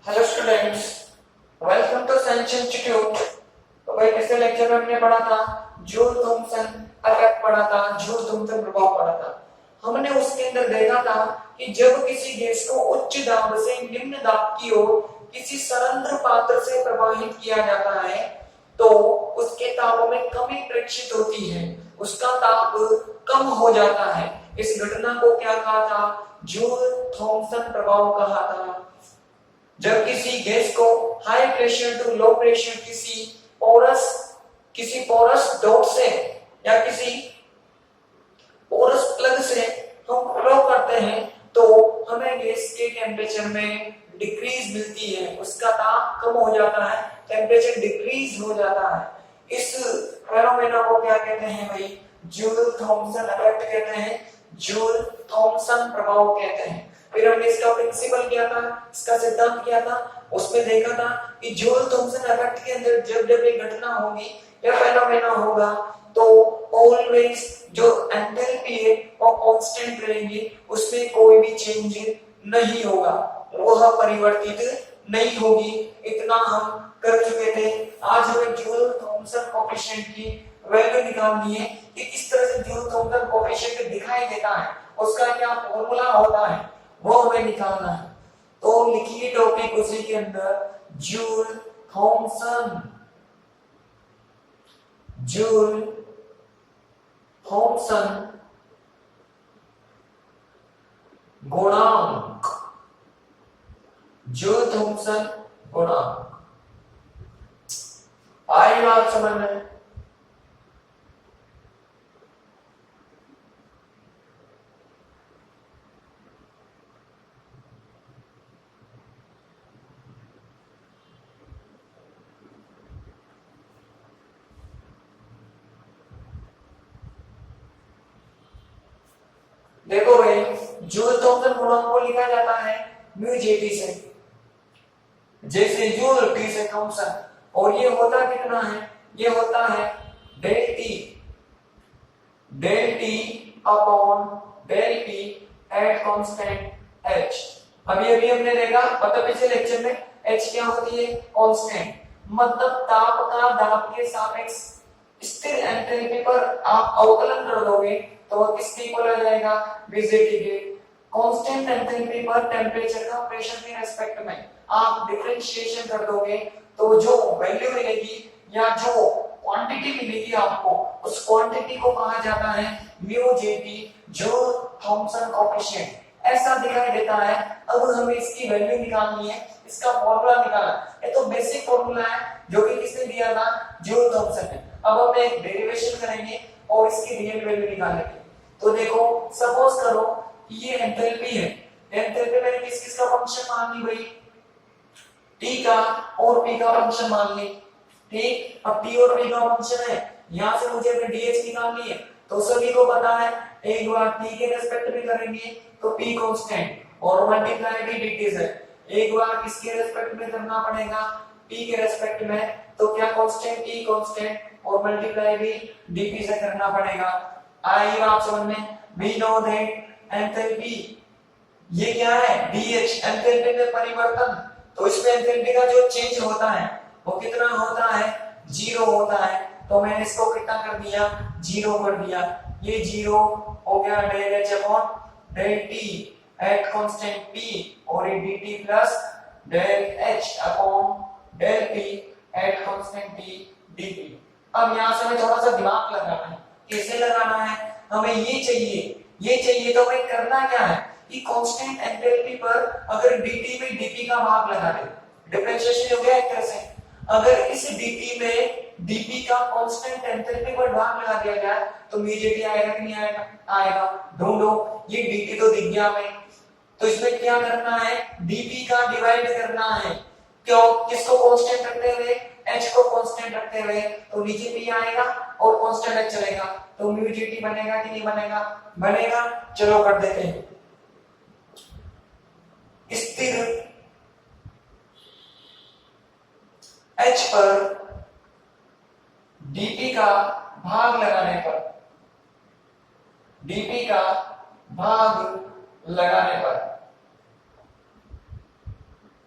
Hello students, welcome to science institute. तो भाई पिछले लेक्चर में हमने पढ़ा था जूल थॉमसन इफेक्ट पढ़ा था, जूल थॉमसन प्रभाव पढ़ा था। हमने उसके अंदर देखा था कि जब किसी गैस को उच्च दाब से निम्न दाब की ओर किसी संरंध्र पात्र से प्रवाहित किया जाता है तो उसके ताप में कमी प्रेक्षित होती है, उसका ताप कम हो जाता है। इस घटना को क्या कहा था? जूल थॉमसन प्रभाव कहा था। जब किसी गैस को high pressure to low pressure किसी पोरस डॉट से या किसी पोरस प्लग से हम फ्लो करते हैं तो हमें गैस के टेम्परेचर में डिक्रीज मिलती है, उसका ताप कम हो जाता है, टेम्परेचर डिक्रीज हो जाता है। इस फेनोमेना को क्या कहते हैं भाई? जूल थॉमसन इफेक्ट कहते हैं, जूल थॉमसन प्रभाव कहते हैं। फिर हमने इसका प्रिंसिपल किया था, इसका सिद्धांत किया था, उसमें देखा था कि जूल थॉमसन इफेक्ट के अंदर जब जब ये घटना होगी या फेनोमेना होगा तो ऑलवेज जो एंथैल्पी है वो कांस्टेंट रहेगी, उसमें कोई भी चेंज नहीं होगा, वह परिवर्तित नहीं होगी। इतना हम कर चुके थे। आज हमें जूल थॉमसन कोएफिशिएंट की वैल्यू निकालनी है कि किस तरह से जूल थॉमसन कोएफिशिएंट दिखाई देता है, उसका क्या फॉर्मूला होता है, वो हमें निकालना है। तो लिखिए टॉपिक उसी के अंदर जूल थॉमसन, जूल थॉमसन गुणांक, जूल थॉमसन गुणांक। आई बात समझ में? देखो भाई, जूल थॉमसन गुणांक को लिखा जाता है म्यू जेटी से, जैसे जूल टी से थॉमसन, और ये होता कितना है? ये होता है del T upon del P at constant H. अभी अभी हमने देखा, मतलब पिछले लेक्चर में एच क्या होती है? कांस्टेंट, मतलब ताप का दाब के सापेक्ष स्थिर एंथैल्पी पर आप अवकलन कर दोगे तो वह किसके इक्वल आ जाएगा? विजेटी के। कांस्टेंट एंथैल्पी पर टेंपरेचर का प्रेशर के रेस्पेक्ट में आप डिफरेंशिएशन कर दोगे तो जो वैल्यू मिलेगी या जो क्वांटिटी मिलेगी आपको, उस क्वांटिटी को कहा जाता है mu JT, Joule Thomson coefficient. ऐसा दिखाई देता है। अब हमें इसकी वैल्यू निकालनी है, इसका फॉर्मूला निकालना। ये तो बेसिक फॉर्मूला है जो कि किसने दिया था? जूल थॉमसन ने। अब हम एक डेरिवेशन करेंगे और इसकी रियल वैल्यू निकालेंगे। तो देखो, सपोज करो ये एंथैल्पी है, एंथैल्पी मैंने किस किस का फंक्शन मान ली भाई? टी का और पी का फंक्शन मान ली। ठीक, अब टी और पी का फंक्शन है, यहां से मुझे अगर डीएच निकालनी है तो सभी को पता है, एक बार टी के रेस्पेक्ट में करेंगे तो पी कांस्टेंट और मल्टीप्लाई भी dt से, एक बार किसके रेस्पेक्ट में करना पड़ेगा? पी के रेस्पेक्ट में, तो क्या कांस्टेंट टी कांस्टेंट और मल्टीप्लाई भी dp से करना पड़ेगा। आई बात समझ में? वी नो दैट एंथैल्पी ये क्या है? dh, एंथैल्पी में परिवर्तन। तो इसमें एंथैल्पी का जो चेंज होता है वो कितना होता है? जीरो होता है। तो मैंने इसको कितना कर दिया? जीरो कर दिया। ये जीरो हो गया del H upon del T at constant P, और ये dt plus del H upon del P at constant T dt। अब यहां से हमें थोड़ा सा दिमाग लगाना है। कैसे लगाना है? हमें ये चाहिए तो हमें करना क्या है कि कांस्टेंट एंथैल्पी पर अगर dt में dp का भाग लगा दे, डिफरेंशिएशन हो गया एक तरह से। अगर इस dt में dp का कांस्टेंट एंथैल्पी पर भाग लगा दिया जाए तो म्यू आएगा कि नहीं आएगा? आएगा। ढूंढो, ये dt तो दिख गया हमें, तो इसमें क्या करना है? dp का डिवाइड करना है। क्यों? किसको कांस्टेंट रखते हुए? h को कांस्टेंट रखते हुए, तो नीचे p आएगा और कांस्टेंट h चलेगा, तो म्यू dt बनेगा कि नहीं बनेगा? बनेगा। चलो कर देते हैं। स्थिर h पर dp का भाग लगाने पर, dp का भाग लगाने पर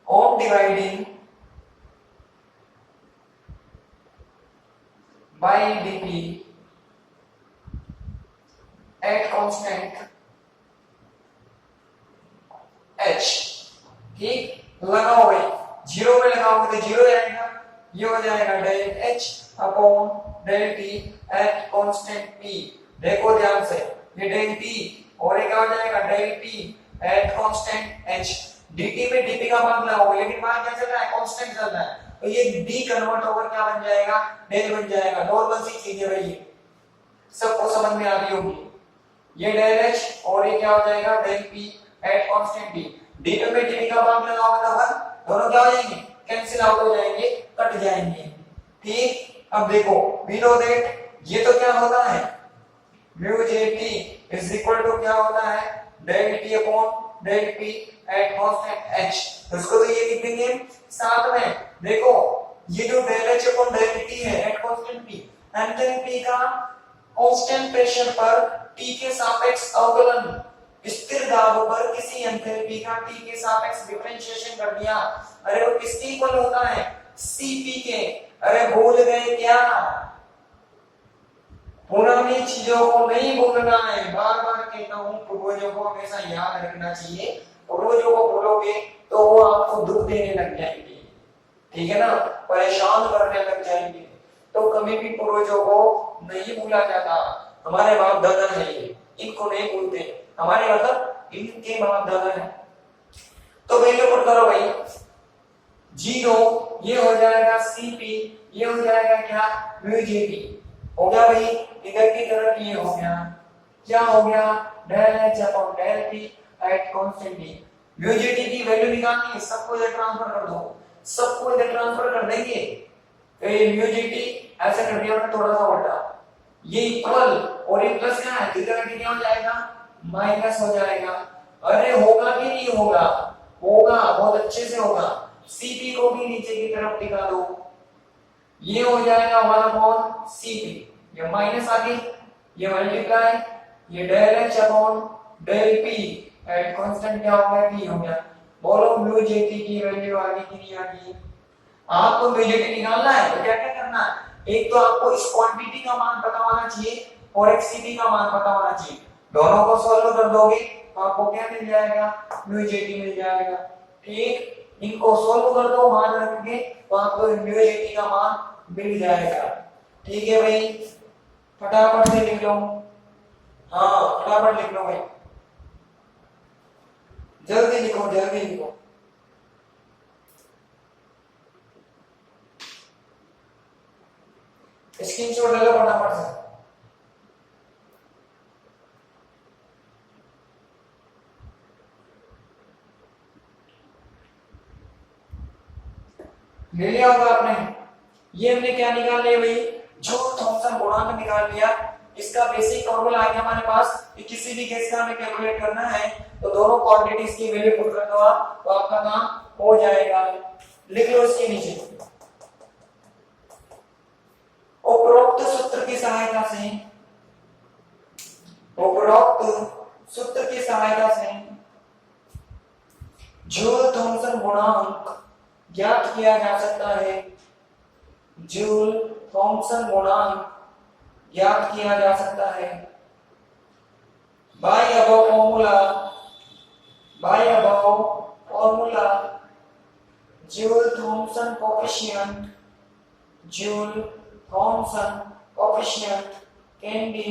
on dividing by DP eight constant H. ठीक, लगाओ भाई, जीरो में लगाओगे तो जीरो आएगा, ये हो जाएगा del H upon del T at constant P. देखो ध्यान से, ये डेल टी और ये क्या हो जाएगा del T at constant H. dt में dp का मान लगाओगे, लेकिन मान क्या चल रहा है, कांस्टेंट चल रहा है, तो ये d कन्वर्ट होकर क्या बन जाएगा, डेल बन जाएगा। नॉर्मल सी चीज है भाई, ये सबको समझ में आ रही होगी। ये डेल एच और ये क्या हो जाएगा del P at constant T. dt में dp का मान लगाओगे तो 1, दोनों क्या हो जाएंगे, कैंसिल आउट हो जाएंगे, कट जाएंगे। ठीक, अब देखो वी नो दैट ये तो क्या होता है, mu JT is equal to क्या होता है, del T upon del P at constant H. तो इसको तो ये लिख देंगे साथ में। देखो ये जो del H upon del T है एट कांस्टेंट पी, एंथैल्पी का कांस्टेंट प्रेशर पर टी के सापेक्ष अवकलन, स्थिर दाब पर किसी एंथैल्पी का टी के सापेक्ष डिफरेंशिएशन कर दिया। अरे वो किसके इक्वल होता है, सीपी के। अरे भूल गए क्या, पुरानी चीजों को नहीं भूलना है, बार बार कहता हूं, पूर्वजों को हमेशा याद रखना चाहिए। पूर्वजों को भूलोगे तो वो आपको दुख देने लग जाएंगे, ठीक है ना, परेशान करने लग जाएंगे। तो कभी भी पूर्वजों को नहीं भूला जाता। हमारे बाप दादा है ये, इनको नहीं भूलते, हमारे मतलब इनके बाप दादा है। तो वैल्यू पुट करो भाई, जीरो, ये हो जाएगा सीपी, ये हो जाएगा क्या म्यू जेटी। हो गया भाई, इधर की तरफ ये हो गया, क्या हो गया, del H upon del P at constant T. Mu JT की वैल्यू निकालनी है, सबको इधर ट्रांसफर कर दो, सबको इधर ट्रांसफर कर देंगे। तो ये म्यू जेटी ऐसे कर दिया मैंने थोड़ा सा उल्टा, ये इक्वल और ये प्लस क्या है, इधर क्या हो जाएगा, माइनस हो जाएगा। अरे होगा कि नहीं होगा, होगा, बहुत अच्छे से होगा। सीपी को भी नीचे की तरफ टिका दो, ये हो जाएगा 1 अपॉन सीपी, ये माइनस आगे, ये मल्टीप्लाई, ये del H upon del P at constant क्या हो गया, पी हो गया। बोलो म्यू जेटी की वैल्यू आ गई कि नहीं आ गई। आपको म्यू जेटी निकालना है तो क्या क्या करना है, एक तो आपको इस क्वांटिटी का मान पता होना चाहिए और एक सीपी का मान पता होना चाहिए। दोनों को सॉल्व कर दोगे तो आपको क्या मिल जाएगा, म्यू जेटी मिल जाएगा। ठीक, इनको सॉल्व कर दो मान रख के तो आपको म्यू जेटी का मान मिल जाएगा। ठीक है भाई, फटाफट से लिख लो, हाँ फटाफट लिख लो भाई, जल्दी लिखो जल्दी लिखो। स्क्रीनशॉट ले लो फटाफट से। ले लिया होगा आपने। ये हमने क्या निकाल लिया भाई, जो थॉमसन गुणांक निकाल लिया। इसका बेसिक फॉर्मूला आ गया हमारे पास कि किसी भी गैस का हमें कैलकुलेट करना है तो दोनों क्वांटिटीज की वैल्यू पुट कर दो आप, तो आपका काम हो जाएगा। लिख लो इसके नीचे, उपरोक्त सूत्र की सहायता से, उपरोक्त सूत्र की सहायता से जूल थॉमसन गुणांक ज्ञात किया जा सकता है, जूल थॉमसन गुणांक ज्ञात किया जा सकता है by above formula, by above formula Joule Thomson coefficient, Joule Thomson coefficient can be,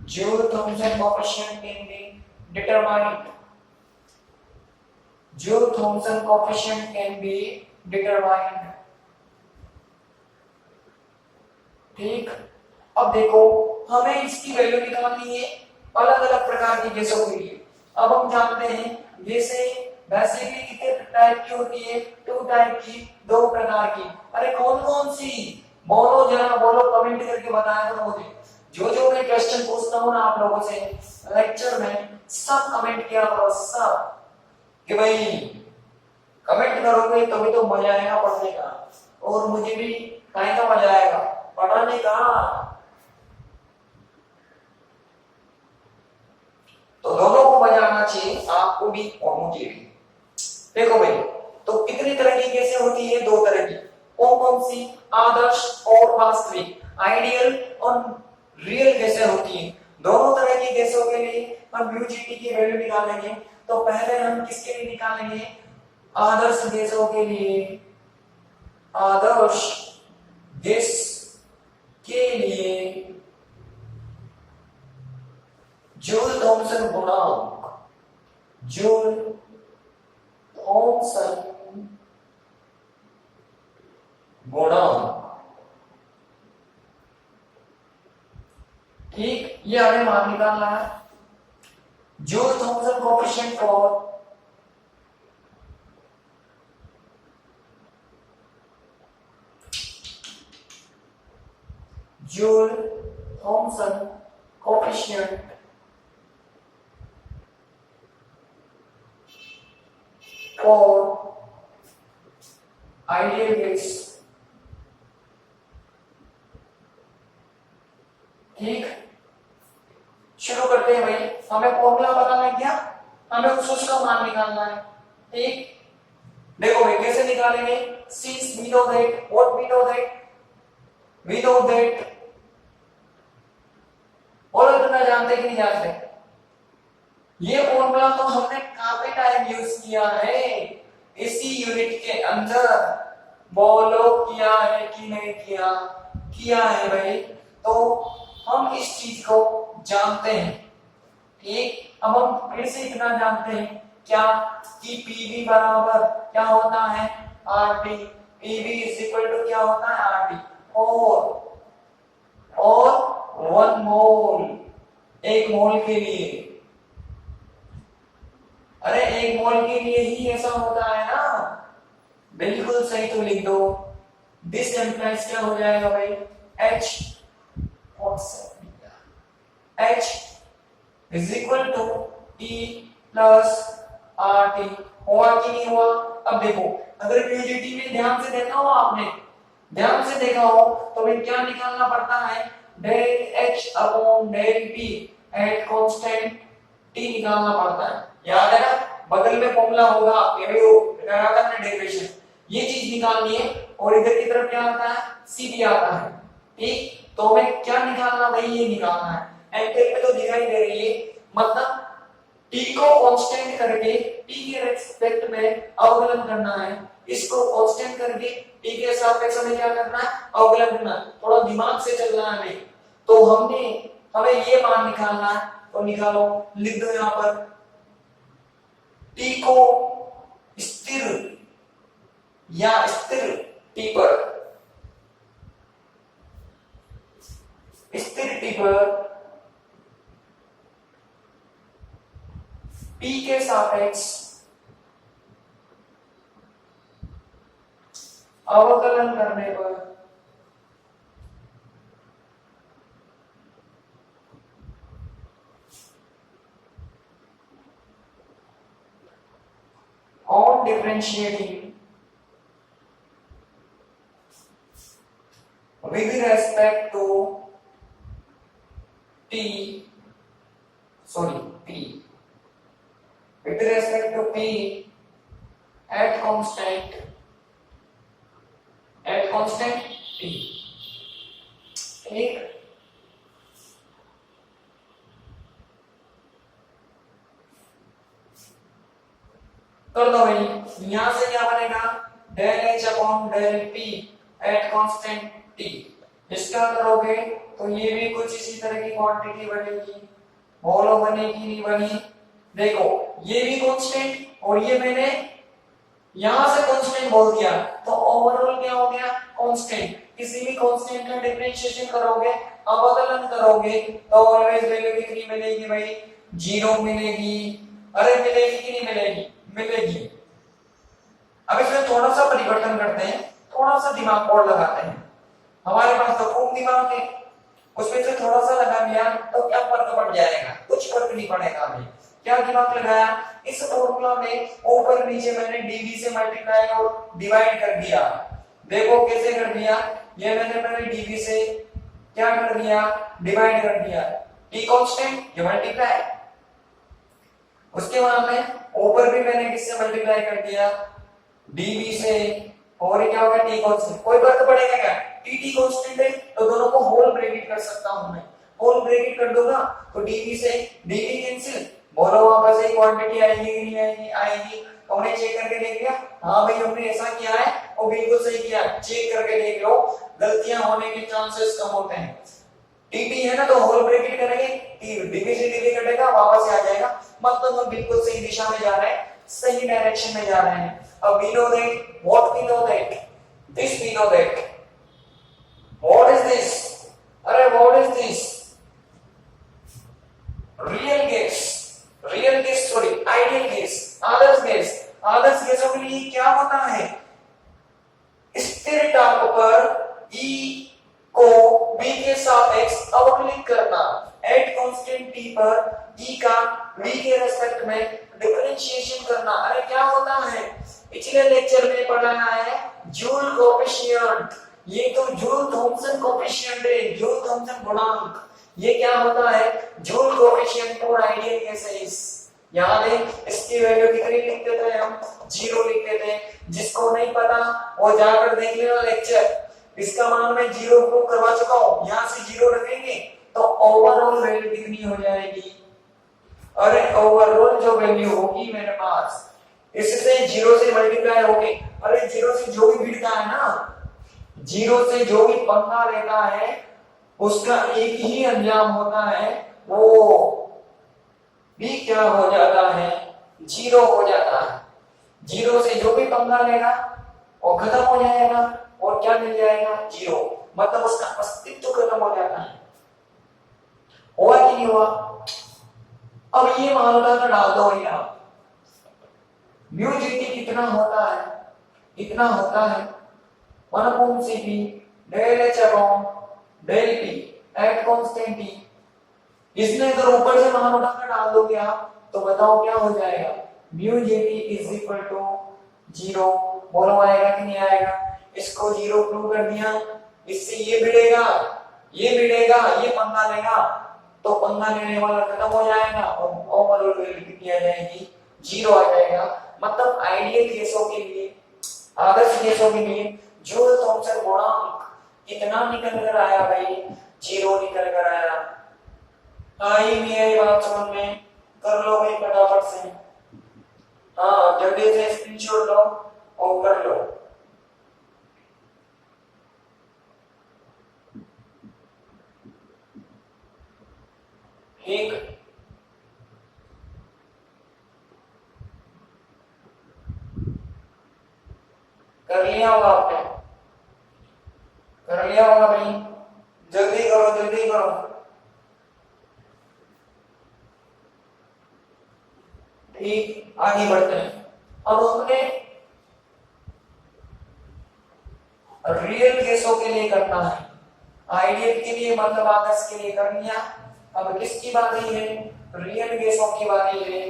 Joule Thomson coefficient can be determined, Joule Thomson coefficient can be determined. ठीक, अब देखो हमें इसकी वैल्यू निकालनी है अलग अलग प्रकार की गैसों के लिए। अब हम जानते हैं गैसें वैसे भी कितने टाइप की होती है, 2 टाइप की, 2 प्रकार की। अरे कौन कौन सी, बोलो जरा, बोलो कमेंट करके बताया करो मुझे। जो जो मैं क्वेश्चन पूछता हूं ना आप लोगों से लेक्चर में, सब कमेंट किया करो सब, कि भाई कमेंट करोगे तभी तो मजा आएगा पढ़ने का, और मुझे भी काहे का मजा आएगा पढ़ाने का। तो दोनों को मजा आना चाहिए, आपको भी और मुझे भी। देखो भाई, तो कितनी तरह की गैसें होती है? दो तरह की। कौन कौन सी? आदर्श और वास्तविक, आइडियल और रियल गैसें होती हैं। दोनों तरह की गैसों के लिए हम म्यूजीटी की वैल्यू निकालेंगे। तो पहले हम किसके लिए निकालेंगे? आदर्श गैसों के लिए। आदर्श गैस के लिए जूल थॉमसन गुणांक, जूल थॉमसन गुणांक, ठीक, ये हमें मान निकालना है। Joule Thomson coefficient for Joule Thomson coefficient for ideal gas, ठीक। शुरू करते हैं भाई, हमें फॉर्मूला पता लग गया, हमें उसका मान निकालना है, ठीक। देखो भाई कैसे निकालेंगे? since we know that, what we know that, we know that, और इतना जानते कि नहीं जानते? ये फॉर्मूला तो हमने काफी टाइम यूज किया है इसी यूनिट के अंदर। बोलो किया है कि नहीं किया? किया है भाई। तो हम इस चीज को जानते हैं, ठीक। अब हम फिर से इतना जानते हैं क्या कि पीवी बराबर क्या होता है? RT. PV is equal to क्या होता है? आरटी। और 1 मोल, एक मोल के लिए, अरे एक मोल के लिए ही ऐसा होता है ना? बिल्कुल सही, तो लिख दो। दिस इंप्लाइज क्या हो जाएगा भाई? H H is equal to E plus RT। हुआ कि नहीं हुआ? अब देखो, अगर पीजीटी में ध्यान से देखा हो, आपने ध्यान से देखा हो, तो भाई क्या निकालना पड़ता है? Del H upon del P at constant T निकालना पड़ता है। याद है ना? बगल में फॉर्मूला होगा, ये भी लगाया था ना डेरिवेशन, ये चीज निकालनी है। और इधर की तरफ क्या आता है? C भी आता है, ठीक। तो हमें क्या निकालना भाई? ये निकालना है। एंगल पे तो दिखाई दे रही है, मतलब t को कांस्टेंट करके t के रेस्पेक्ट में अवकलन करना है, इसको कांस्टेंट करके t के सापेक्ष में क्या करना है? अवकलन करना है। थोड़ा दिमाग से चलना है हमें। तो हमें ये मान निकालना है, तो निकालो, लिख दो यहां पर t को स्थिर या स्थिर t पर, स्थिर t पर p के सापेक्ष अवकलन करने पर on differentiating with respect to p with respect to p at constant t, ठीक। कर दो भाई, यहां से क्या बनेगा? Del H upon del P at constant T. इसका करोगे तो ये भी कुछ इसी तरह की क्वांटिटी बनेगी। बोलो बनेगी नहीं बनी? देखो ये भी कांस्टेंट और ये मैंने यहां से कांस्टेंट बोल दिया, तो ओवरऑल क्या हो गया? कांस्टेंट। किसी भी कांस्टेंट का डिफरेंशिएशन करोगे, अवकलन करोगे, तो ऑलवेज वैल्यू कितनी मिलेगी भाई? 0 मिलेगी। अरे मिलेगी कि नहीं मिलेगी? मिलेगी। अब इसमें थोड़ा सा परिवर्तन करते हैं, थोड़ा सा दिमाग और लगाते हैं। हमारे पास तो खूब दिमाग है, उसमें से थोड़ा सा लगा दिया तो क्या फर्क पड़ जाएगा? कुछ फर्क नहीं पड़ेगा भाई। क्या दिमाग लगाया? इस फॉर्मूला में ऊपर नीचे मैंने dv से मल्टीप्लाई और डिवाइड कर दिया। देखो कैसे कर दिया? ये मैंने पहले dv से क्या कर दिया? डिवाइड कर दिया। t कांस्टेंट, ये मल्टीप्लाई। उसके बाद में ऊपर भी मैंने किससे मल्टीप्लाई कर दिया, dv से, और ये क्या होगा t कांस्टेंट, कोई फर्क पड़ेगा क्या, tt कांस्टेंट है तो दोनों को होल ब्रैकेट कर सकता हूं मैं, होल ब्रैकेट कर दूंगा तो dv से dv कैंसिल, बोलो वापस एक क्वांटिटी आएगी कि नहीं आएगी, आएगी। तो हमने चेक करके देख लिया, हाँ भाई हमने ऐसा किया है और बिल्कुल सही किया, चेक करके देख लो, गलतियां होने के चांसेस कम होते हैं। tt है ना तो होल ब्रैकेट करेंगे, dv से dv कटेगा वापस आ जाएगा, मतलब हम बिल्कुल सही दिशा में जा रहे हैं, सही डायरेक्शन में जा रहे हैं। अब we know that, what we know that, this we know that, what is this, अरे what is this, real guess, real guess sorry, ideal guess, Adarsh guess, आदर्श guessों के लिए क्या होता है, स्थिर टाप पर E को B के सापेक्ष अवकलित करना, एट कांस्टेंट T पर E का V के रेस्पेक्ट में डिफरेंशिएशन करना। अरे क्या होता है, पिछले लेक्चर में पढ़ाया है जूल कोएफिशिएंट, ये तो जूल थॉमसन कोएफिशिएंट है, जूल थॉमसन गुणांक, ये क्या होता है, joule coefficient for ideal cases. याद है इसकी वैल्यू कितनी लिखते थे हम, 0 लिखते थे, जिसको नहीं पता वो जाकर देख लेना लेक्चर, इसका मान मैं 0 प्रूव करवा चुका हूं, यहां से 0 रखेंगे तो ओवरऑल वैल्यू कितनी हो जाएगी, अरे ओवरऑल जो वैल्यू होगी मेरे पास, इससे 0 से मल्टीप्लाई होगी, अरे 0 से जो भी भिड़ता है ना, 0 से जो भी पंगा लेता है उसका एक ही अंजाम होता है, वो भी क्या हो जाता है, 0 हो जाता है। 0 से जो भी पंगा लेगा वो खत्म हो जाएगा और क्या मिल जाएगा, 0, मतलब उसका अस्तित्व खत्म हो जाता है। हुआ कि नहीं हुआ? अब ये मामला तो डाल दो यार, म्यू जीटी कितना होता है, इतना होता है 1/cp del H upon del P at constant T. इसमें अगर ऊपर से मान उठाकर डाल दोगे आप तो बताओ क्या हो जाएगा, mu JT is equal to 0, बोलो आएगा कि नहीं आएगा, इसको 0 प्रूव कर दिया, इससे ये भिड़ेगा, ये भिड़ेगा, ये पंगा लेगा तो पंगा लेने वाला खत्म हो जाएगा और ओवरऑल वैल्यू कितनी आ जाएगी, 0 आ जाएगा। मतलब आइडियल केसों के लिए, आदर्श केसों के लिए जूल थॉमसन गुणांक कितना निकल कर आया भाई, 0 निकल कर आया। आई मेरी बात समझ में, कर लो भाई फटाफट से, हाँ जल्दी से स्क्रीनशॉट लो और कर लो। ठीक, कर लिया होगा आपने, कर लिया होगा भाई, जल्दी करो जल्दी करो। ठीक, आगे बढ़ते हैं। अब हमने रियल केसों के लिए करना है, आइडियल के लिए मतलब आदर्श के लिए कर लिया। अब किसकी बारी है, रियल केसों की बारी है।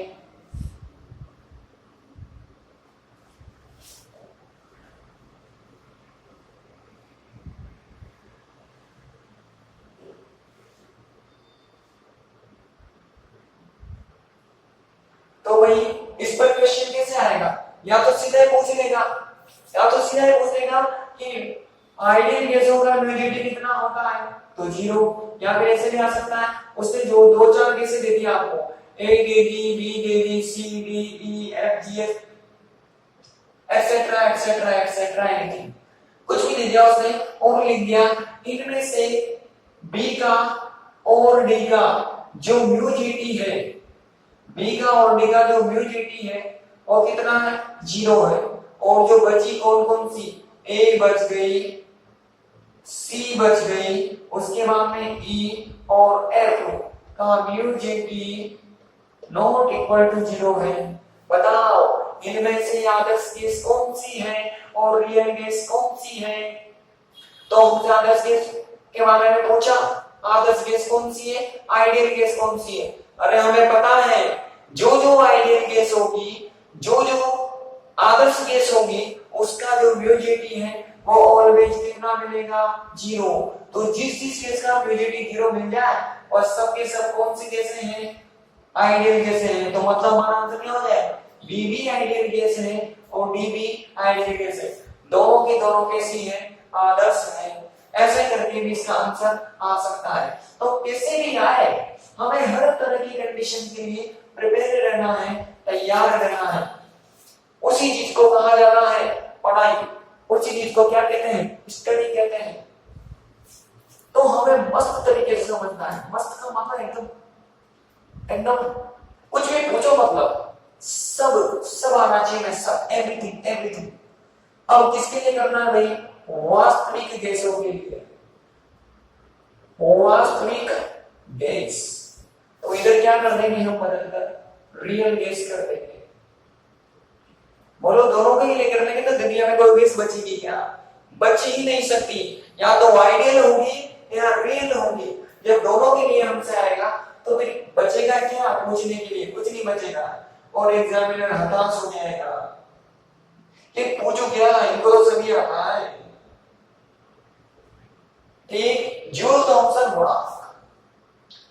तो भाई इस पर क्वेश्चन कैसे आएगा, या तो सीधा पूछ लेगा, या तो सीधा पूछेगा कि आइडियल केसों का म्यूजिटी कितना होता है तो 0, या फिर ऐसे भी आ सकता है, उसने जो 2-4 केसेस दे दिया आपको, ए दे दी, बी दे दी, C D E F G F etcetera etcetera etcetera, anything कुछ भी दे दिया उसने और लिख दिया इनमें से बी का और डी का जो म्यूजिटी है, बी का और डी का जो म्यूजिटी है वो कितना है, 0 है। और जो बची कौन कौन सी, ए बच गई, सी बच गई, उसके बाद में ई और एफ का म्यूजिटी नॉट इक्वल टू 0 है। बताओ इनमें से आदर्श केस कौन सी है और रियल केस कौन सी है। तो हमसे आदर्श केस के बारे में पूछा, आदर्श केस कौन सी है, आइडियल केस कौन सी है। अरे हमें पता है जो जो आइडियल केस होगी, जो जो आदर्श केस होगी, उसका जो म्यूजिटी है वो ऑलवेज कितना मिलेगा, 0। तो जिस जिस केस का म्यूजिटी 0 मिल जाए और सब के सब कौन सी केस हैं, आइडियल केस हैं, तो मतलब हमारा आंसर क्या हो जाएगा, बी भी आइडियल गैस है और डी भी आइडियल गैस है, दोनों की दोनों कैसी है, आदर्श है। ऐसे करके भी इसका आंसर आ सकता है। तो कैसे भी आए हमें हर तरह की कंडीशन के लिए प्रिपेयर रहना है, तैयार रहना है। उसी चीज को कहा जाता है पढ़ाई, उसी चीज को क्या कहते हैं, स्टडी कहते हैं। तो हमें मस्त तरीके से समझना है, मस्त का मतलब एकदम एकदम कुछ भी पूछो मतलब सब सब आना चाहिए में, सब एवरीथिंग एवरीथिंग। अब किसके लिए करना है भाई, वास्तविक गैसों के लिए, वास्तविक गैस। तो इधर क्या कर देंगे हम, बदलकर रियल गैस कर देंगे। बोलो दोनों के लिए कर देंगे तो दुनिया में कोई गैस बचेगी क्या, बच ही नहीं सकती, या तो आइडियल होगी या रियल होगी। जब दोनों के लिए हमसे आएगा तो फिर बचेगा क्या, पूछने के लिए कुछ नहीं बचेगा, और एग्जामिनर हताश हो जाएगा कि पूछो क्या, इनको तो सभी आता है। ठीक, जूल थॉमसन गुणांक।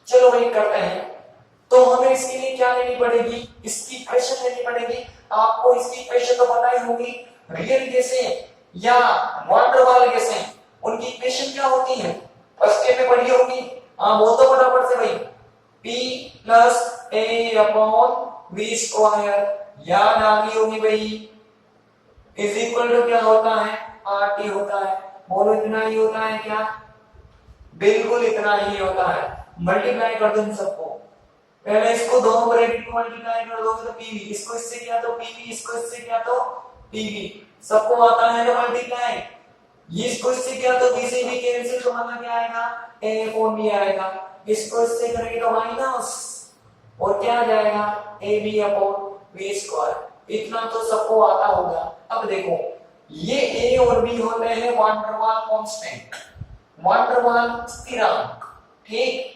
चलो वही करते हैं। तो हमें इसके लिए क्या लेनी पड़ेगी, इसकी इक्वेशन लेनी पड़ेगी। आपको इसकी इक्वेशन तो पता ही होगी, रियल गैसें या वैन डर वाल गैसें, उनकी इक्वेशन क्या होती है, फर्स्ट ईयर में पढ़ी होगी। हाँ बोल दो फटाफट से भाई, P plus A upon V square, याद आ गई होगी भाई, इज इक्वल टू क्या होता है, आर टी होता है। बोलो इतना ही होता है क्या, बिल्कुल इतना ही होता है। मल्टीप्लाई कर दो इन सबको, पहले इसको दोनों ब्रैकेट को मल्टीप्लाई कर दोगे तो पीवी, इसको इससे किया तो पीवी, इसको इससे किया तो पीवी, सबको आता है ना मल्टीप्लाई। ये इसको इससे किया तो बी से भी कैंसिल, तो मतलब क्या आएगा, ए अपॉन बी आएगा। इसको इससे करेंगे तो माइनस, और क्या आ जाएगा, A B upon B square. इतना तो सबको आता होगा। अब देखो ये ए और बी होते हैं वैन डर वाल कांस्टेंट, वैन डर वाल स्थिरांक। ठीक,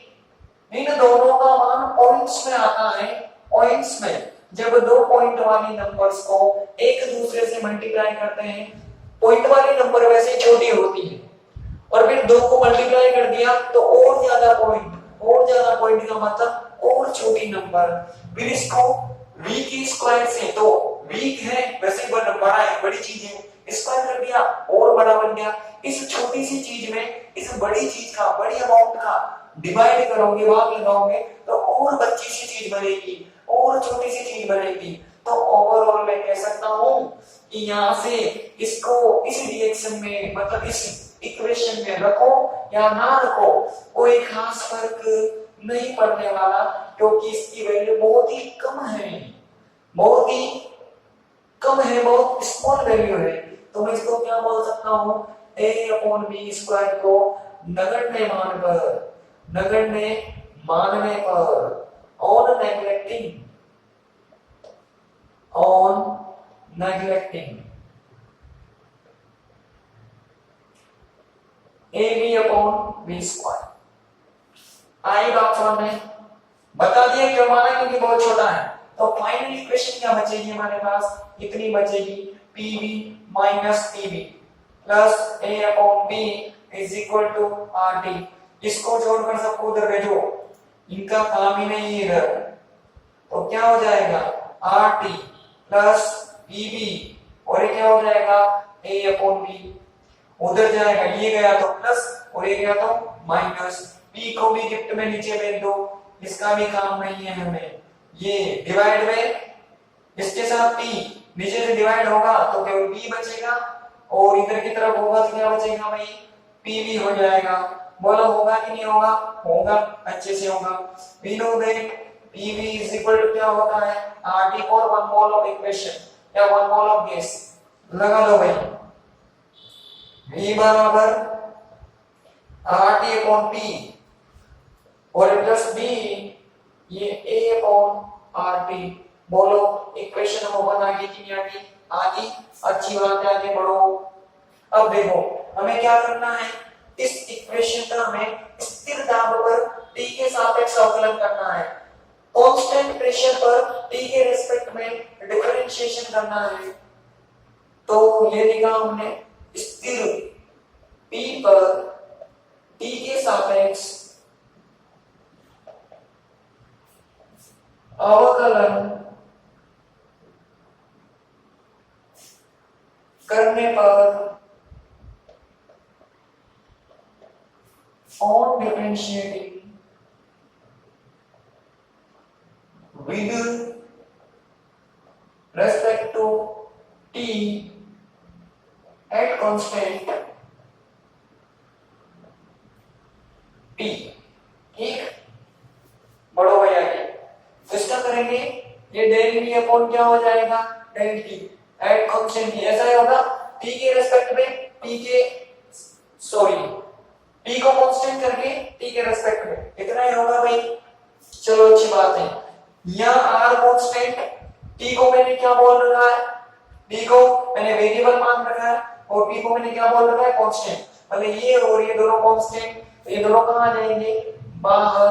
इन दोनों का मान पॉइंट्स में आता है, पॉइंट्स में। जब दो पॉइंट वाली नंबर्स को एक दूसरे से मल्टीप्लाई करते हैं, पॉइंट वाली नंबर वैसे छोटी होती है, और फिर दो को मल्टीप्लाई कर दिया तो और ज्यादा पॉइंट, और ज्यादा पॉइंट का मतलब और छोटी नंबर। फिर इसको v की स्क्वायर से, तो वीक है वैसे बड़ा है, बड़ी चीज है, स्क्वायर कर दिया और बड़ा बन गया। इस छोटी सी चीज में इस बड़ी चीज का, बड़ी अमाउंट का डिवाइड करोगे, भाग लगाओगे तो और बच्ची सी चीज बनेगी, और छोटी सी चीज बनेगी। तो ओवरऑल मैं कह सकता हूं कि यहां से इसको इस रिएक्शन में, मतलब इस इक्वेशन में रखो या ना रखो, कोई खास फर्क नहीं पड़ने वाला, क्योंकि इसकी वैल्यू बहुत ही कम है, बहुत ही कम है, बहुत स्मॉल वैल्यू है। तो मैं इसको क्या बोल सकता हूं, a अपॉन बी स्क्वायर को नगण्य मानकर, नगण्य मानने पर, on neglecting, on neglecting a B upon B square. आई बात समझ में, बता दिया क्यों माना, क्योंकि बहुत छोटा है। तो फाइनल इक्वेशन क्या बचेगी हमारे पास, इतनी बचेगी, PV minus PV plus A upon B is equal to R T. इसको छोड़कर सबको उधर भेजो, इनका काम ही नहीं है इधर। तो क्या हो जाएगा, आर टी प्लस पीवी, और ये क्या हो जाएगा, ए अपॉन बी। उधर जाएगा, ये गया तो प्लस और ये गया तो माइनस। पी को भी गिफ्ट में नीचे भेज दो, इसका भी काम नहीं है हमें। ये डिवाइड में इसके साथ पी नीचे से डिवाइड होगा तो केवल बी बचेगा, और इधर की तरफ होगा तो क्या बचेगा भाई, पीवी हो जाएगा। बोलो होगा कि नहीं होगा, होगा, अच्छे से होगा। We know that PV is equal to क्या होता है, RT for 1 mole of equation या 1 मोल ऑफ गैस। लगा लो भाई, V बराबर आरटी अपॉन पी और प्लस बी, ये ए अपॉन आरटी। बोलो इक्वेशन हम बन आ गई कि नहीं आ गई, आ गई, अच्छी बात है, आगे बढ़ो। अब देखो हमें क्या करना है, इस इक्वेशन का हमें स्थिर दाब पर T के सापेक्ष अवकलन करना है, कांस्टेंट प्रेशर पर T के रिस्पेक्ट में डिफरेंशिएशन करना है। तो ये लिखा हमने, स्थिर P पर T के सापेक्ष अवकलन करने पर on differentiating with respect to t at constant t, ठीक। बढ़ो भैया के तो इसका करेंगे, ये डेल टी अपॉन क्या हो जाएगा, del T at constant T, ऐसा ही होगा t के रेस्पेक्ट में, t के सॉरी t को कांस्टेंट करके t के रेस्पेक्ट में, इतना ही होगा भाई। चलो अच्छी बात है, यहाँ r कांस्टेंट, t को मैंने क्या बोल रखा है, t को मैंने वेरिएबल मान रखा है और t को मैंने क्या बोल रखा है, कांस्टेंट। मतलब ये और ये दोनों कांस्टेंट, तो ये दोनों कहां जाएंगे, बाहर।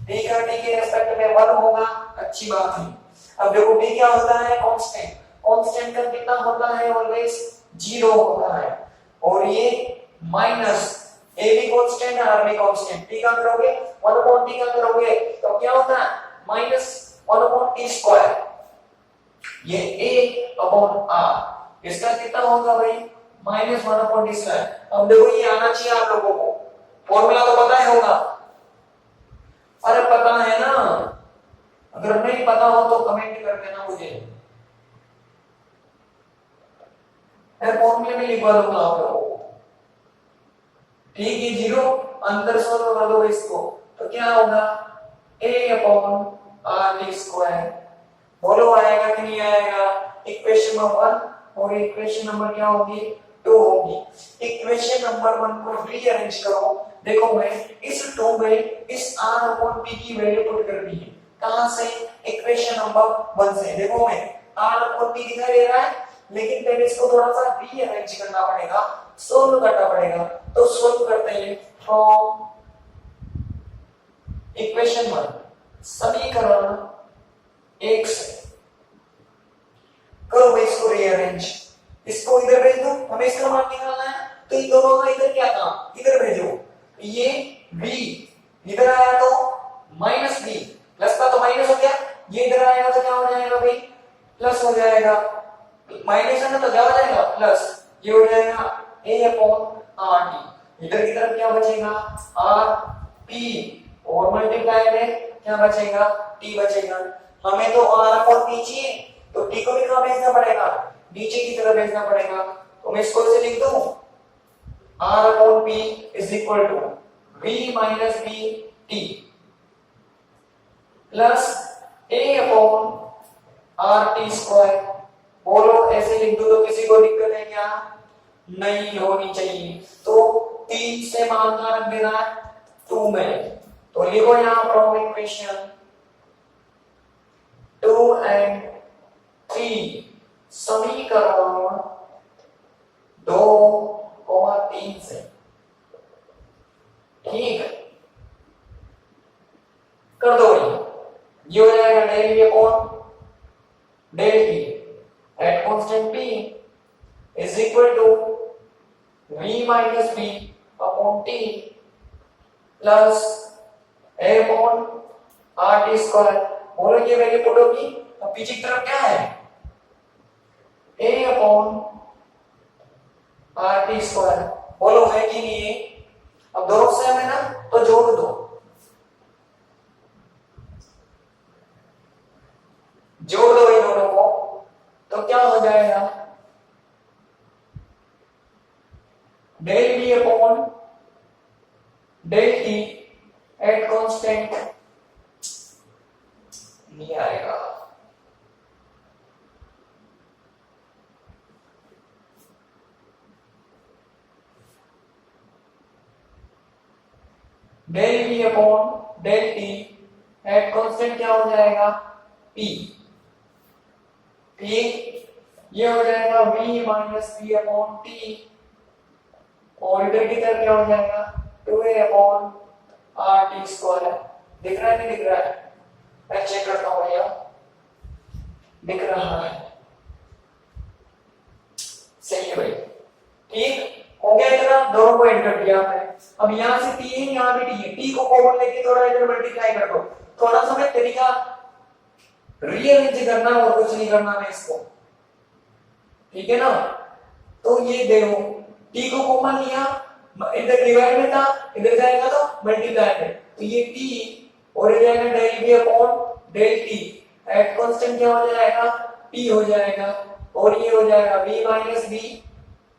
t का t के रेस्पेक्ट में 1 होगा, अच्छी बात है। अब देखो b क्या होता है, कांस्टेंट, कांस्टेंट का कितना होता है, ऑलवेज 0 होता है। और ये माइनस a भी कांस्टेंट है, r भी कांस्टेंट, t का करोगे 1 अपॉन t का करोगे तो क्या होता है, माइनस 1 अपॉन t स्क्वायर, ये a अपॉन r, इसका कितना होगा भाई, माइनस 1 अपॉन t स्क्वायर। अब देखो ये आना चाहिए आप लोगों को, फॉर्मूला तो पता ही होगा, अरे पता है ना, अगर नहीं पता हो तो कमेंट कर देना मुझे, मैं फॉर्मूले में लिखवा दूंगा आप लोगों को, ठीक है। 0 अंदर सोल्व कर दो इसको तो क्या होगा, a upon r t square. बोलो आएगा कि नहीं आएगा, इक्वेशन नंबर 1 और इक्वेशन नंबर क्या होगी, 2 होगी। इक्वेशन नंबर 1 को रीअरेंज करो, देखो मैं इस 2 में इस r अपॉन p की वैल्यू पुट कर दी है, कहां से, इक्वेशन नंबर 1 से। देखो मैं r अपॉन p दिखाई दे रहा है, लेकिन पहले इसको थोड़ा सा रीअरेंज करना पड़ेगा, सोल्व करना पड़ेगा। तो सोल्व करते हैं फ्रॉम इक्वेशन 1, समीकरण 1 से करो इसको रीअरेंज, इसको इधर भेज दो, हमें इसका मान निकालना है, तो इन दोनों का इधर क्या काम, इधर भेजो। ये b इधर आया तो माइनस b, प्लस का तो माइनस हो गया, ये इधर आएगा तो क्या हो जाएगा भाई, प्लस हो जाएगा, माइनस है ना तो क्या हो जाएगा, प्लस, ये हो जाएगा a अपॉन r t, इधर की तरफ क्या बचेगा, r p और मल्टीप्लाई में क्या बचेगा, t बचेगा। हमें तो r अपॉन p चाहिए, तो t को भी कहां भेजना पड़ेगा, नीचे की तरफ भेजना पड़ेगा। तो मैं इसको ऐसे लिख दूं, r upon p is equal to v minus b t plus a upon r t square. बोलो ऐसे लिख दो तो किसी को दिक्कत है क्या, नहीं होनी चाहिए। तो 3 से मान का रख देना है 2 में, तो लिखो यहां फ्रॉम इक्वेशन 2 एंड 3 समीकरण 2,3 से, ठीक है। कर दो ये हो जाएगा डेल ये कौन, del T at constant p is equal to v minus b upon t plus a upon r t square. बोलो ये वैल्यू पुट होगी, अब पीछे की तरफ क्या है, a upon r t square. बोलो है कि नहीं है, अब दोनों सेम है ना तो जोड़ दो, जोड़ दो इन दोनों को तो क्या हो जाएगा, del T upon del T at constant नहीं आएगा, del T upon del T at constant क्या हो जाएगा, p, ठीक। ये हो जाएगा v minus p upon t और इधर की तरफ क्या हो जाएगा 2a upon r t square. दिख रहा है नहीं दिख रहा है, मैं चेक करता हूं भैया, दिख रहा है, सही है भाई, ठीक हो गया। इतना दोनों को ऐड कर दिया हमने। अब यहां से t है, यहां भी t है, t को कॉमन लेके थोड़ा इधर मल्टीप्लाई कर दो, थोड़ा सा मैं तरीका रिअरेंज करना और कुछ नहीं करना मैं इसको, ठीक है ना। तो ये देखो t को कॉमन लिया, इधर डिवाइड में था, इधर जाएगा तो मल्टीप्लाई में, तो ये t और ये जाएगा del v upon del t, at constant क्या हो जाएगा p हो जाएगा, और ये हो जाएगा v माइनस v,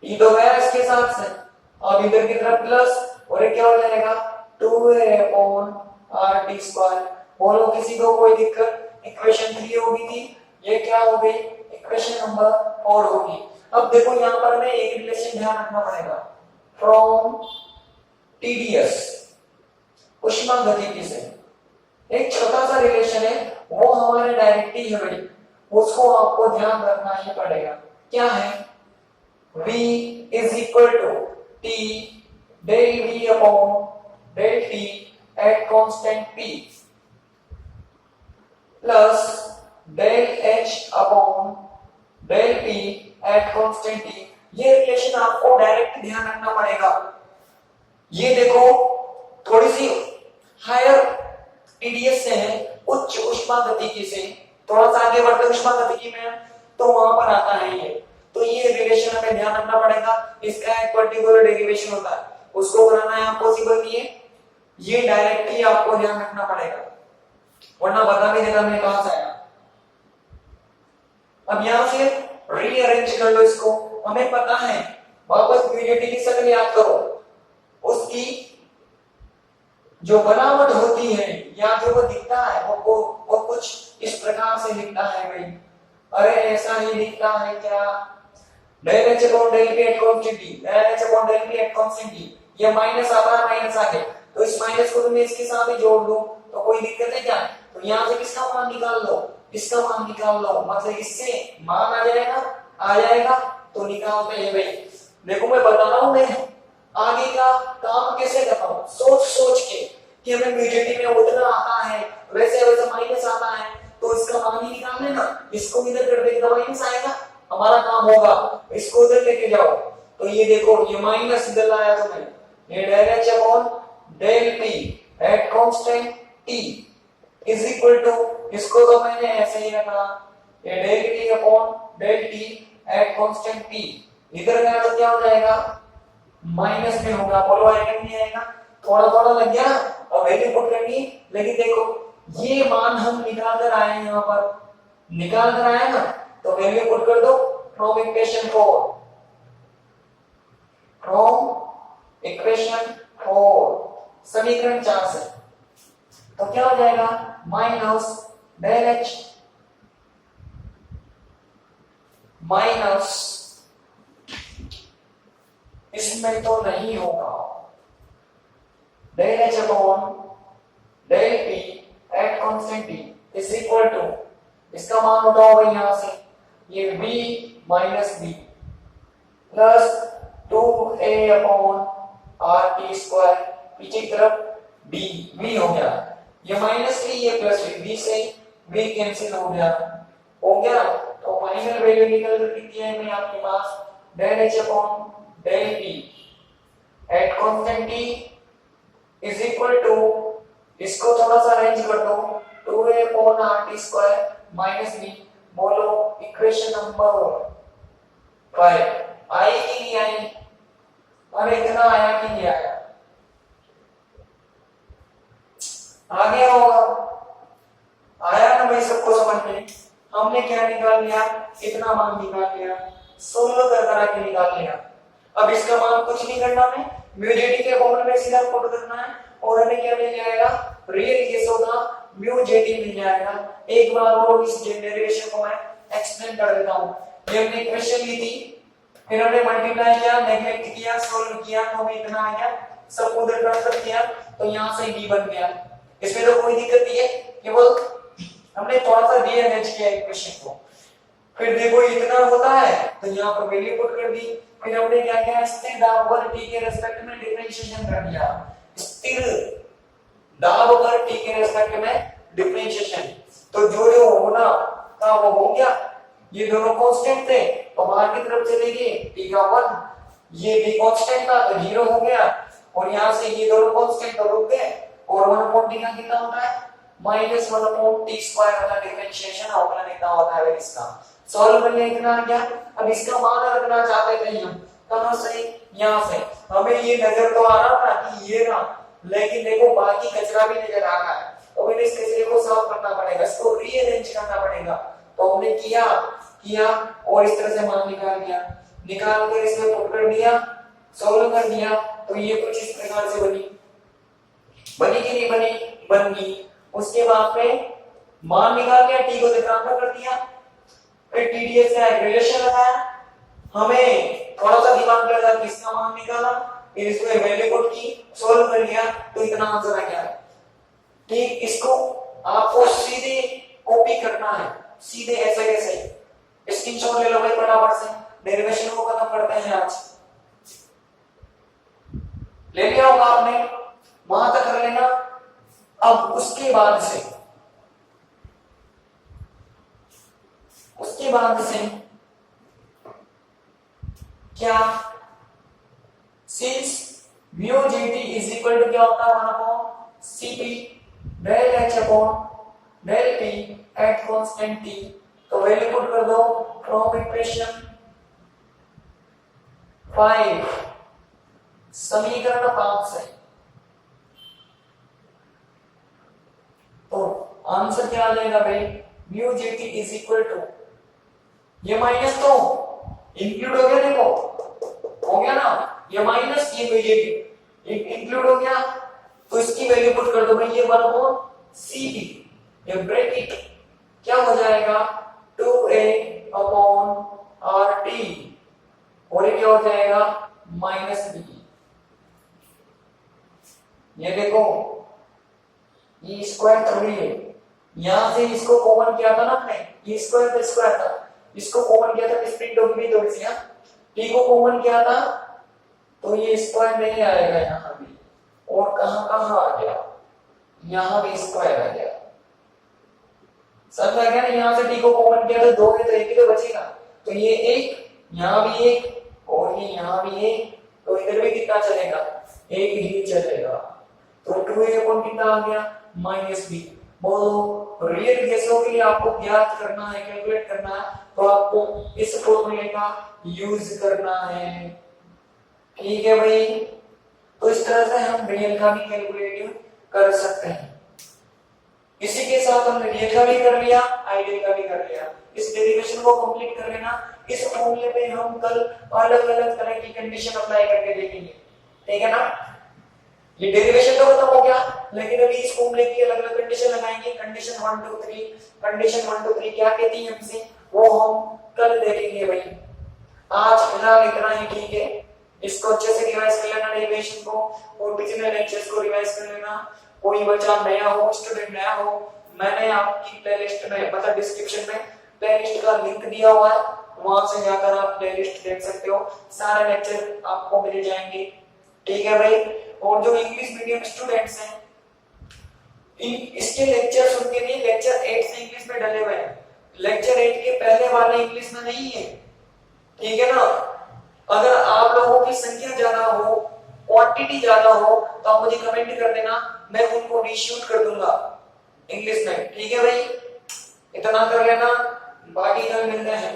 t तो गया इसके साथ से, अब इधर की तरफ प्लस, और ये क्या हो जाएगा 2a अपॉन rt स्क्वायर। बोलो किसी को कोई दिक्कत? इक्वेशन 3 होगी थी, ये क्या हो गई इक्वेशन नंबर 4 होगी। अब देखो यहाँ पर हमें एक रिलेशन ध्यान रखना पड़ेगा, फ्रॉम TdS ऊष्मागतिकी से एक छोटा सा रिलेशन है, वो हमारे डायरेक्ट ही है भाई, उसको आपको ध्यान रखना ही पड़ेगा। क्या है? V is equal to T del V upon del T at constant P plus del H upon del P at constant T। ये रिलेशन आपको डायरेक्ट ध्यान रखना पड़ेगा। ये देखो थोड़ी सी हायर TdS से है, उच्च ऊष्मागतिकी से, थोड़ा सा आगे बढ़ते ऊष्मागतिकी में तो वहां पर आता है ये, तो ये रिलेशन हमें ध्यान रखना पड़ेगा। इसका एक पर्टिकुलर डेरिवेशन होता है, उसको बनाना यहाँ पॉसिबल नहीं है, ये डायरेक्ट ही आपको ध्यान रखना पड़ेगा, वरना बता भी देना मैं कहां से आया। अब यहां से रीअरेंज कर लो इसको, हमें पता है, वापस यूनिटी की शक्ल याद करो, उसकी जो बनावट होती है या जो वो दिखता है वो कुछ इस प्रकार से दिखता है भाई। अरे ऐसा ही दिखता है क्या? Del h upon del p at constant t, del h upon del p at constant t, ये माइनस आ रहा है, माइनस आ गया, तो इस माइनस को मैं इसके साथ ही जोड़ दूं तो कोई दिक्कत है क्या? तो यहां से किसका मान निकाल लो, इसका मान निकाल लो, मतलब इससे मान आ जाएगा तो निकालते हैं भाई। देखो मैं बता रहा हूं, मैं आगे का काम कैसे करता हूं, सोच सोच के कि हमें म्यूजिटी में उतना आता है, वैसे वैसे माइनस आता है, तो इसका मान ही निकाल लेना, इसको इधर कर देंगे तो माइनस आएगा, हमारा काम होगा, इसको इधर लेके जाओ, तो ये देखो ये माइनस इधर लाया तो मैं, ये del h upon del p at constant t is equal to, इसको तो मैंने ऐसे ही रखा, ये del p upon del t at constant p, इधर गया तो क्या हो जाएगा माइनस में होगा, बोलो आएगा नहीं आएगा? थोड़ा थोड़ा लग गया, और वैल्यू पुट करनी, लेकिन देखो ये मान हम निकाल कर आए हैं, यहाँ पर निकाल कर आए ना, तो वैल्यू पुट कर दो फ्रॉम इक्वेशन 4, फ्रॉम इक्वेशन 4 समीकरण 4 से, तो क्या हो जाएगा माइनस डेल h माइनस, इसमें तो नहीं होगा, del h upon del p at constant t is equal to, इसका मान उठाओ भाई यहां से, ये v minus b plus 2a upon rt square, पीछे की तरफ b हो गया, ये माइनस v ये प्लस v से v कैंसिल हो गया, तो फाइनल वैल्यू निकल कर कितनी है मैं आपके पास, del h upon del p at constant t is equal to, इसको थोड़ा सा अरेंज कर दो, 2a upon rt square minus b, बोलो इक्वेशन नंबर 5 आई कि नहीं आई? अरे इतना आया कि नहीं आया? आ गया होगा, आया ना भाई सबको समझ में? हमने क्या निकाल लिया, इतना मान निकाल लिया, 16 तरह के निकाल लिया। अब इसका मान कुछ नहीं करना है, म्यू के फॉर्मूले में सीधा पुट करना है, और हमें क्या मिल जाएगा, रियल केस होगा म्यू जेटी मिल जाएगा। एक बार और इस डेरिवेशन को मैं एक्सप्लेन कर देता हूं। ये हमने इक्वेशन ली थी, फिर हमने मल्टीप्लाई किया, नेगलेक्ट किया, सोल्व किया, तो हमें इतना आ गया, सब उधर ट्रांसफर किया, तो यहां से b बन गया। इसमें तो कोई दिक्कत नहीं है, केवल हमने थोड़ा सा रीअरेंज किया इक्वेशन को। फिर देखो इतना होता है तो यहाँ पर वैल्यू पुट कर दी, फिर हमने क्या किया, स्थिर दाब पर t के रेस्पेक्ट में डिफरेंशिएशन कर दिया, स्थिर दाब पर t के रेस्पेक्ट में डिफरेंशिएशन, तो जो होना था वो हो गया। ये दोनों कांस्टेंट थे तो बाहर की तरफ चले गए, t का 1, ये भी कांस्टेंट था तो 0 हो गया, और यहाँ से ये दोनों कांस्टेंट तो रुक गए, और 1 अपॉन t का कितना होता है -1/t² वाला डिफरेंशिएशन अवकलन इतना होता है इसका। सॉल्व करने इतना आ गया। अब इसका मान रखना चाहते थे हम, कहां से, यहां से। हमें ये नजर तो आ रहा था कि ये ना, लेकिन देखो बाकी कचरा भी नजर आ रहा है, तो हमें इस कचरे को साफ करना पड़ेगा, इसको रीअरेंज करना पड़ेगा। तो हमने किया और इस तरह से मान निकाल दिया, निकाल कर इसमें पुट कर दिया, सॉल्व कर दिया, तो ये कुछ इस प्रकार से बनी कि नहीं बनी, बन गई। उसके बाद में मान निकाल लिया, टी को दिक्रांत कर दिया, फिर टीडीएस से रिलेशन लगाया, हमें थोड़ा सा दिमाग लगा कि इसका मान निकाला, फिर इसमें वैल्यू पुट की, सॉल्व कर लिया, तो इतना आंसर आ गया। ठीक, इसको आपको सीधे कॉपी करना है, सीधे ऐसे कैसे, स्क्रीनशॉट ले लो भाई फटाफट से, डेरिवेशन को खत्म करते हैं आज। ले लिया होगा आपने, वहां तक कर लेना। अब उसके बाद से क्या, since mu JT is equal to क्या होता है, 1/cp del h upon del p at constant t। तो वैल्यू पुट कर दो फ्रॉम इक्वेशन 5, समीकरण 5 से। तो आंसर क्या आ जाएगा भाई, mu JT is equal to, ये माइनस तो इंक्लूड हो गया, देखो हो गया ना, ये माइनस ये म्यू जीटी इंक्लूड हो गया, तो इसकी वैल्यू पुट कर दो भाई, ये 1/cp, ये ब्रैकेट क्या हो जाएगा 2a अपॉन RT, और ये क्या हो जाएगा -b। ये देखो ये स्क्वायर थोड़ी है, यहां से इसको कॉमन किया था ना हमने, ये स्क्वायर पे स्क्वायर था, इसको कॉमन किया था, स्प्लिट होगी थोड़ी सी, टी को कॉमन किया था, तो ये स्क्वायर नहीं आएगा यहां भी, और कहां कहां आ गया, यहां भी स्क्वायर आ गया, समझ आ गया ना। यहां से टी को कॉमन किया तो 2 है, तो एक ही तो बचेगा, तो ये एक, यहां भी एक, और ये यहां भी एक, तो इधर भी कितना चलेगा, एक ही चलेगा, तो 2a अपॉन कितना आ गया -b। बोलो रियल केसों के लिए आपको ज्ञात करना है, कैलकुलेट करना है, तो आपको इस फॉर्मूले का यूज करना है, ठीक है भाई। तो इस तरह से हम रियल का भी कैलकुलेट कर सकते हैं। इसी के साथ हमने रियल का भी कर लिया, आइडियल का भी कर लिया। इस डेरिवेशन को कंप्लीट कर लेना। इस फॉर्मूले पे हम कल अलग अलग तरह की कंडीशन अप्लाई करके देखेंगे, ठीक है ना। ये डेरिवेशन तो खत्म हो गया, लेकिन अभी इस फॉर्मूले की अलग अलग कंडीशन लगाएंगे। कंडीशन 1 2 3, कंडीशन 1 2 3 क्या कहती है हमसे, वो हम कल देखेंगे भाई। आज फिलहाल इतना ही, ठीक है। इसको अच्छे से रिवाइज कर लेना डेरिवेशन को, और पिछले लेक्चर्स को रिवाइज कर लेना। कोई बच्चा नया हो, स्टूडेंट नया हो, मैंने आपकी प्लेलिस्ट में मतलब डिस्क्रिप्शन में प्लेलिस्ट का लिंक दिया हुआ है, वहां से जाकर आप प्लेलिस्ट देख सकते हो, सारे लेक्चर आपको मिल जाएंगे, ठीक है भाई। और जो इंग्लिश मीडियम स्टूडेंट्स हैं, इसके लेक्चर्स उनके लिए लेक्चर 8 से इंग्लिश में डले हुए हैं, लेक्चर 8 के पहले वाले इंग्लिश में नहीं है, ठीक है ना। अगर आप लोगों की संख्या ज्यादा हो, क्वांटिटी ज्यादा हो, तो आप मुझे कमेंट कर देना, मैं उनको रीशूट कर दूंगा इंग्लिश में, ठीक है भाई। इतना कर लेना, बाकी कल मिलते हैं।